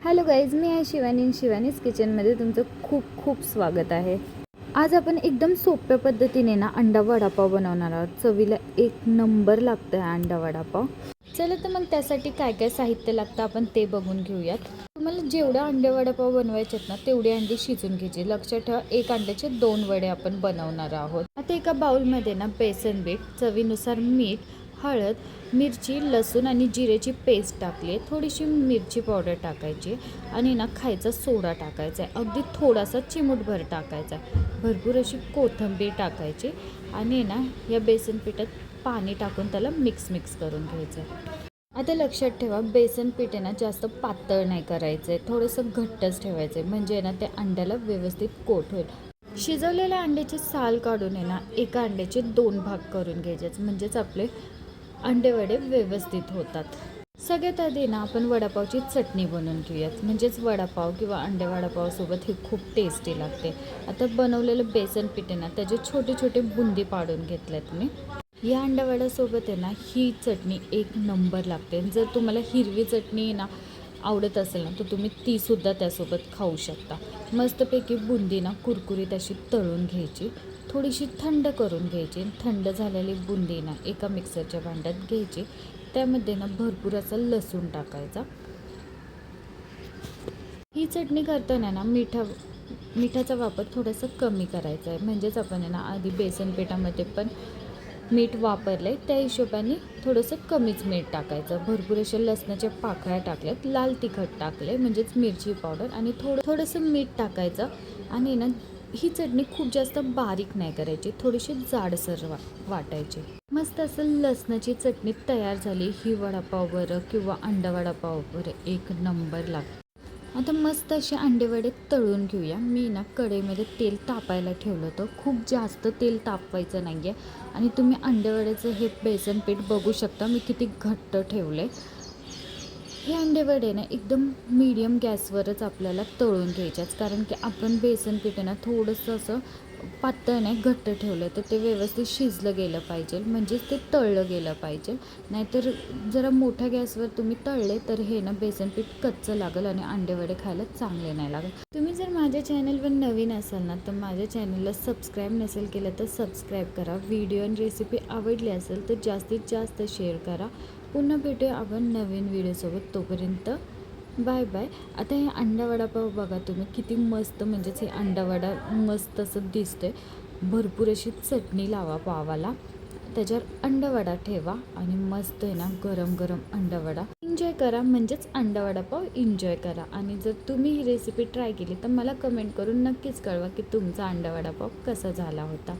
Hello guys, मी आहे शिवानी. शिवानीज किचनमध्ये तुमचं खूप खूप स्वागत आहे. आज आपण एकदम सोप्या पद्धतीने ना अंडा वडापाव बनवणार आहोत. चवीला एक नंबर लागतं आहे अंडा वडापाव. चला तर मग त्यासाठी काय काय साहित्य लागतं आपण ते बघून घेऊयात. तुम्हाला जेवढे अंडे वडापाव बनवायचे आहेत ना तेवढे अंडे शिजून घ्यायचे. लक्षात ठेवा, एक अंड्याचे 2 वडे आपण बनवणार आहोत. आता एका बाउलमध्ये ना बेसन पीठ, चवीनुसार मीठ, हळद, मिरची, लसूण आणि जिरेची पेस्ट टाकली. थोडीशी मिरची पावडर टाकायची आणि ना खायचा सोडा टाकायचा आहे. अगदी थोडासा चिमूटभर टाकायचा. भरपूर अशी कोथिंबीर टाकायची आणि ना या बेसन पिठात पाणी टाकून त्याला मिक्स करून घ्यायचं. आता लक्षात ठेवा, बेसन पीठ आहे ना जास्त पातळ नाही करायचं आहे, थोडंसं घट्टच ठेवायचं आहे, म्हणजे ना ते अंड्याला व्यवस्थित कोट होईल. शिजवलेल्या अंड्याची साल काढून आहे ना एका अंड्याचे 2 भाग करून घ्यायचेच, म्हणजेच आपले अंडेवडे व्यवस्थित होतात. सगळ्यात आधी ना आपण वडापावची चटणी बनवून घेऊयात, म्हणजेच वडापाव किंवा अंडे वडापावसोबत ही खूप टेस्टी लागते. आता बनवलेलं बेसन पीठ आहे ना त्याचे छोटे छोटे बुंदी पाडून घेतल्यात मी. या अंडावड्यासोबत आहे ना ही चटणी एक नंबर लागते. जर तुम्हाला हिरवी चटणी ना आवडत असेल ना तर तुम्ही तीसुद्धा त्यासोबत खाऊ शकता. मस्तपैकी बुंदी ना कुरकुरीत अशी तळून घ्यायची, थोडीशी थंड करून घ्यायची. थंड झालेली बुंदी ना एका मिक्सरच्या भांड्यात घ्यायची. त्यामध्ये ना भरपूर असा लसूण टाकायचा. ही चटणी करताना ना मिठाचा वापर थोडासा कमी करायचा आहे, म्हणजेच आपण ना आधी बेसन पिठामध्ये पण मीठ वापरलं आहे त्या हिशोबाने थोडंसं कमीच मीठ टाकायचं. भरपूर अशा लसणाच्या पाकळ्या टाकल्यात, लाल तिखट टाकले म्हणजेच मिरची पावडर आणि थोडंसं मीठ टाकायचं. आणि ना ही चटणी खूप जास्त बारीक नाही करायची, थोडीशी जाडसर वाटायची. मस्त असं लसणाची चटणी तयार झाली. ही वडापाववर किंवा अंडा वडापाववर एक नंबर लागते. आता मस्त असे अंडेवडे तळून घेऊया. मी ना कढईमध्ये तेल तापायला ठेवलं होतं. खूप जास्त तेल तापवायचं नाही आहे. आणि तुम्ही अंडेवड्याचं हे बेसन पीठ बघू शकता मी किती घट्ट ठेवलं आहे. हे अंडेवडे ना एकदम मीडियम गॅसवरच आपल्याला तळून घ्यायच्याच, कारण की आपण बेसन पीठ ना थोडंसं असं पातळ नाही घट्ट ठेवलं तर ते व्यवस्थित शिजलं गेलं पाहिजे, म्हणजेच ते तळलं गेलं पाहिजे. नाहीतर जरा मोठ्या गॅसवर तुम्ही तळले तर हे ना बेसन पीठ कच्चं लागेल आणि अंडेवडे खायला चांगले नाही लागेल. तुम्ही जर माझ्या चॅनलवर नवीन असाल ना तर माझ्या चॅनलला सबस्क्राईब नसेल केलं तर सबस्क्राईब करा. व्हिडिओ आणि रेसिपी आवडली असेल तर जास्तीत जास्त शेअर करा. पुन्हा भेटूया आपण नवीन व्हिडिओसोबत. तोपर्यंत बाय बाय. आता हे अंडा वडापाव बघा तुम्ही किती मस्त, म्हणजेच हे अंडा वडा मस्त असं दिसतंय. भरपूर अशी चटणी लावा पावाला, त्याच्यावर अंडा वडा ठेवा आणि मस्त आहे ना गरम गरम अंडा वडा एन्जॉय करा. म्हणजेच अंडा वडापाव एन्जॉय करा. आणि जर तुम्ही ही रेसिपी ट्राय केली तर मला कमेंट करून नक्कीच कळवा की तुमचा अंडा वडापाव कसा झाला होता.